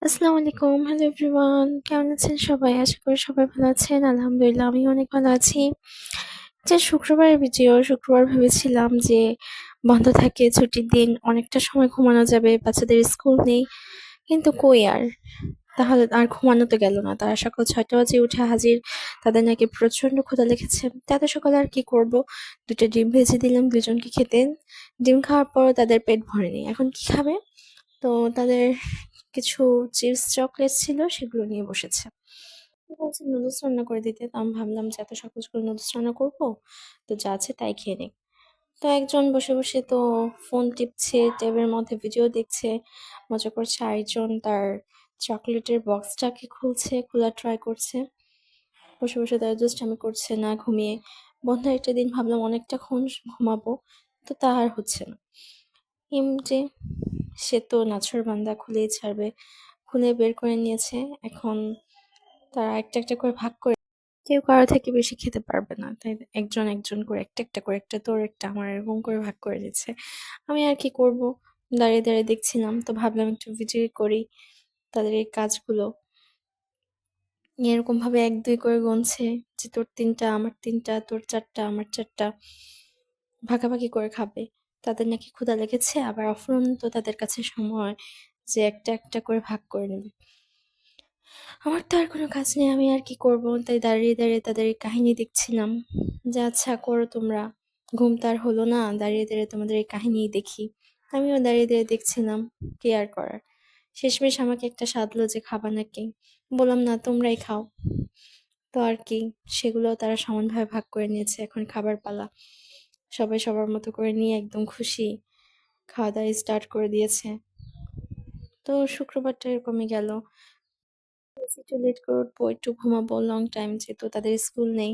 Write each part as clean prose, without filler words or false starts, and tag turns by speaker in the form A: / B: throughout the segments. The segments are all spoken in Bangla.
A: আসসালামু আলাইকুম। Hello everyone. কেমন আছেন সবাই? আশা করি সবাই ভালো আছেন। আলহামদুলিল্লাহ আমিও অনেক ভালো আছি। যে শুক্রবারের ভিডিও, শুক্রবার ভেবেছিলাম যে বন্ধ থাকে, ছুটির দিন, অনেকটা সময় ঘুমানো যাবে, বাচ্চাদের স্কুল নেই। কিন্তু কই আর? তাহলে আর ঘুমানো তো গেল না। তারা সকাল ৬টা বাজে উঠে হাজির। তাদের নাকি প্রচন্ড ক্ষুধা লেগেছে। এত সকালে আর কি করব? ২টা ডিম ভেজে দিলাম দুজনকে খেতে। ডিম খাওয়ার পরও তাদের পেট ভরেনি। এখন কি খাবে? তো তাদের কিছু চিপস চকলেট ছিল, সেগুলো নিয়ে বসেছে। বলছে নুডলস রান্না করে দিতে। তো আমি ভাবলাম যে এত সকাল সকাল নুডলস রান্না করবো, তো যা আছে তাই খেয়ে নিক। তো একজন বসে বসে তো ফোন টিপছে, ট্যাবের মধ্যে ভিডিও দেখছে, মজা করছে। আরেকজন তার চকলেটের বক্সটাকে খুলছে, খোলা ট্রাই করছে। বসে বসে তারা দুষ্টামি করছে না ঘুমিয়ে। বন্ধের একটা দিন ভাবলাম অনেকটাক্ষণ ঘুমাবো, তো তা আর হচ্ছে না। যে সে তো নাছোড়বান্দা, খুলেই ছাড়বে। খুলে বের করে নিয়েছে। এখন তারা একটা একটা করে ভাগ করে, কেউ কারো থেকে বেশি খেতে পারবে না, তাই একজন একজন করে একটা একটা করে, একটা তোর একটা আমার, এরকম করে ভাগ করে দিচ্ছে। আমি আর কি করব, দাঁড়িয়ে দাঁড়িয়ে দেখছিলাম। তো ভাবলাম একটু ভিডিও করি তাদের এই কাজগুলো। এরকম ভাবে এক দুই করে গুনছে যে তোর তিনটা আমার তিনটা, তোর চারটা আমার চারটা, ভাগাভাগি করে খাবে। তাদের নাকি ক্ষুধা লেগেছে, আবার অফুরন্ত তাদের কাছে সময় যে একটা একটা করে ভাগ করে নেবে। আমার তো আর কোনো কাজ নেই, আমি আর কি করব? তাই দাঁড়িয়ে দাঁড়িয়ে তাদের এই কাহিনী দেখছিলাম যে আচ্ছা করো তোমরা, ঘুম তো আর হলো না, দাঁড়িয়ে দাঁড়িয়ে তোমাদের এই কাহিনীই দেখি। আমিও দাঁড়িয়ে দাঁড়িয়ে দেখছিলাম, কি আর করার। শেষমেশ আমাকে একটা সাধলো যে খাবা নাকি, বললাম না তোমরাই খাও। তো আর কি, সেগুলো তারা সমানভাবে ভাগ করে নিয়েছে। এখন খাবার পালা, সবাই সবার মতো করে নিয়ে একদম খুশি, খাওয়া দাওয়া স্টার্ট করে দিয়েছে। তো শুক্রবারটা এরকমই গেল। একটু লেট করে উঠবো, একটু ঘুমাবো লং টাইম, যেহেতু তাদের স্কুল নেই।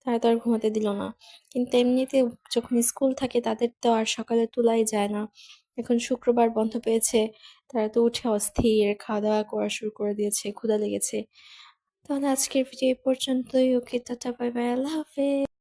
A: তারা তো আর ঘুমাতে দিল না। কিন্তু এমনিতে যখন স্কুল থাকে তাদের তো আর সকালে তোলাই যায় না। এখন শুক্রবার বন্ধ পেয়েছে, তারা তো উঠে অস্থির, খাওয়া দাওয়া করা শুরু করে দিয়েছে, ক্ষুধা লেগেছে। তাহলে আজকের ভিডিও এই পর্যন্তই। ওকে, টাটা, বাই বাই, আল্লাহ হাফেজ।